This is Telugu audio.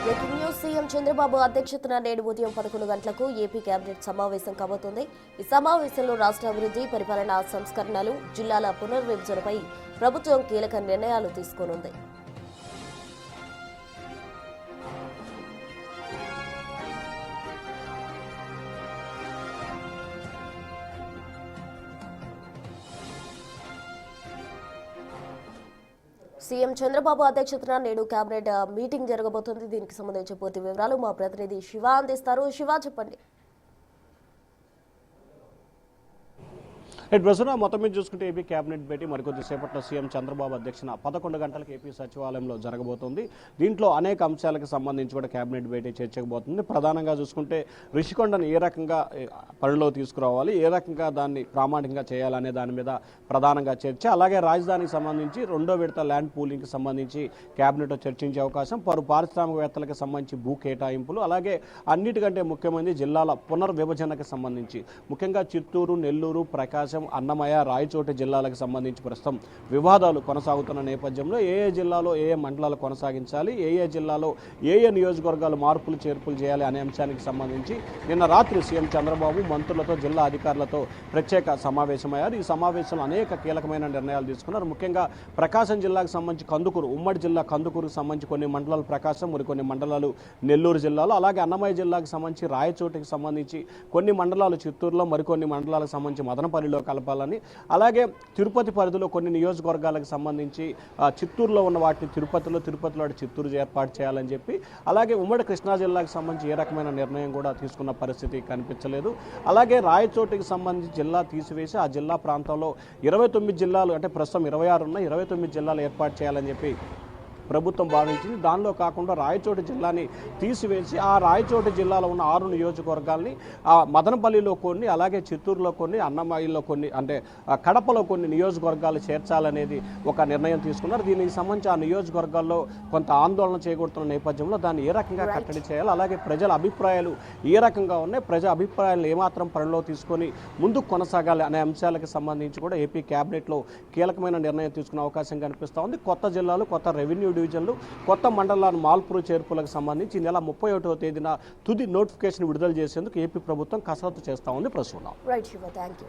బ్రేకింగ్ న్యూస్ సీఎం చంద్రబాబు అధ్యక్షతన నేడు ఉదయం 11 గంటలకు ఏపీ కేబినెట్ సమావేశం కాబోతోంది. ఈ సమావేశంలో రాష్ట్ర అభివృద్ధి, పరిపాలనా సంస్కరణలు, జిల్లాల పునర్విభజనపై ప్రభుత్వం కీలక నిర్ణయాలు తీసుకోనుంది. సీఎం చంద్రబాబు అధ్యక్షతన నేడు కేబినెట్ మీటింగ్ జరగబోతోంది. దీనికి సంబంధించి పూర్తి వివరాలు మా ప్రతినిధి శివ అందిస్తారు. శివ, చెప్పండి. ప్రస్తుతం మొత్తం మీద చూసుకుంటే ఏపీ కేబినెట్ భేటీ మరికొద్ది సేపట్లో సీఎం చంద్రబాబు అధ్యక్షన 11 గంటలకు ఏపీ సచివాలయంలో జరగబోతోంది. దీంట్లో అనేక అంశాలకు సంబంధించి కూడా కేబినెట్ భేటీ చర్చకపోతుంది. ప్రధానంగా చూసుకుంటే రిషికొండను ఏ రకంగా పనిలో తీసుకురావాలి, ఏ రకంగా దాన్ని ప్రామాణికంగా చేయాలనే దాని మీద ప్రధానంగా చర్చ. అలాగే రాజధానికి సంబంధించి 2వ విడత ల్యాండ్ పూలింగ్కి సంబంధించి కేబినెట్లో చర్చించే అవకాశం, పలు పారిశ్రామికవేత్తలకు సంబంధించి భూ కేటాయింపులు, అలాగే అన్నిటికంటే ముఖ్యమైనది జిల్లాల పునర్విభజనకు సంబంధించి ముఖ్యంగా చిత్తూరు, నెల్లూరు, ప్రకాశం, అన్నమయ్య, రాయచోటి జిల్లాలకు సంబంధించి ప్రస్తుతం వివాదాలు కొనసాగుతున్న నేపథ్యంలో ఏ జిల్లాలో ఏ మండలాలు కొనసాగించాలి, ఏ జిల్లాలో ఏ నియోజకవర్గాలు మార్పులు చేర్పులు చేయాలి అనే అంశానికి సంబంధించి నిన్న రాత్రి సీఎం చంద్రబాబు మంత్రులతో, జిల్లా అధికారులతో ప్రత్యేక సమావేశమయ్యారు. ఈ సమావేశంలో అనేక కీలకమైన నిర్ణయాలు తీసుకున్నారు. ముఖ్యంగా ప్రకాశం జిల్లాకు సంబంధించి కందుకూరు, ఉమ్మడి జిల్లా కందుకూరుకు సంబంధించి కొన్ని మండలాలు ప్రకాశం, మరికొన్ని మండలాలు నెల్లూరు జిల్లాలో, అలాగే అన్నమయ్య జిల్లాకు సంబంధించి రాయచోటికి సంబంధించి కొన్ని మండలాలు చిత్తూరులో, మరికొన్ని మండలాలకు సంబంధించి మదనపల్లిలో కలపాలని, అలాగే తిరుపతి పరిధిలో కొన్ని నియోజకవర్గాలకు సంబంధించి చిత్తూరులో ఉన్న వాటిని తిరుపతిలో చిత్తూరు ఏర్పాటు చేయాలని చెప్పి, అలాగే ఉమ్మడి కృష్ణా జిల్లాకు సంబంధించి ఏ రకమైన నిర్ణయం కూడా తీసుకున్న పరిస్థితి కనిపించలేదు. అలాగే రాయచోటికి సంబంధించి జిల్లా తీసివేసి ఆ జిల్లా ప్రాంతంలో 29 జిల్లాలు, అంటే ప్రస్తుతం 26 ఉన్న 29 జిల్లాలు ఏర్పాటు చేయాలని చెప్పి ప్రభుత్వం భావించింది. దానిలో కాకుండా రాయచోటి జిల్లాని తీసివేసి ఆ రాయచోటి జిల్లాలో ఉన్న 6 నియోజకవర్గాల్ని మదనపల్లిలో కొన్ని, అలాగే చిత్తూరులో కొన్ని, అన్నమయ్యలో కొన్ని, అంటే కడపలో కొన్ని నియోజకవర్గాలు చేర్చాలనేది ఒక నిర్ణయం తీసుకున్నారు. దీనికి సంబంధించి ఆ నియోజకవర్గాల్లో కొంత ఆందోళన చేకూరుతున్న నేపథ్యంలో దాన్ని ఏ రకంగా కట్టడి చేయాలి, అలాగే ప్రజల అభిప్రాయాలు ఏ రకంగా ఉన్నాయి, ప్రజా అభిప్రాయాలను ఏమాత్రం పరిలో తీసుకొని ముందుకు కొనసాగాలి అనే అంశాలకు సంబంధించి కూడా ఏపీ క్యాబినెట్లో కీలకమైన నిర్ణయం తీసుకునే అవకాశం కనిపిస్తూ ఉంది. కొత్త జిల్లాలు, కొత్త రెవెన్యూ డివిజన్లు, కొత్త మండలాలు మార్పులు చేర్పులకు సంబంధించి ఈ నెల 31వ తేదీన తుది నోటిఫికేషన్ విడుదల చేసేందుకు ఏపీ ప్రభుత్వం కసరత్తు చేస్తూ ఉంది. ప్రస్తుతం రైట్ శివ, థాంక్యూ.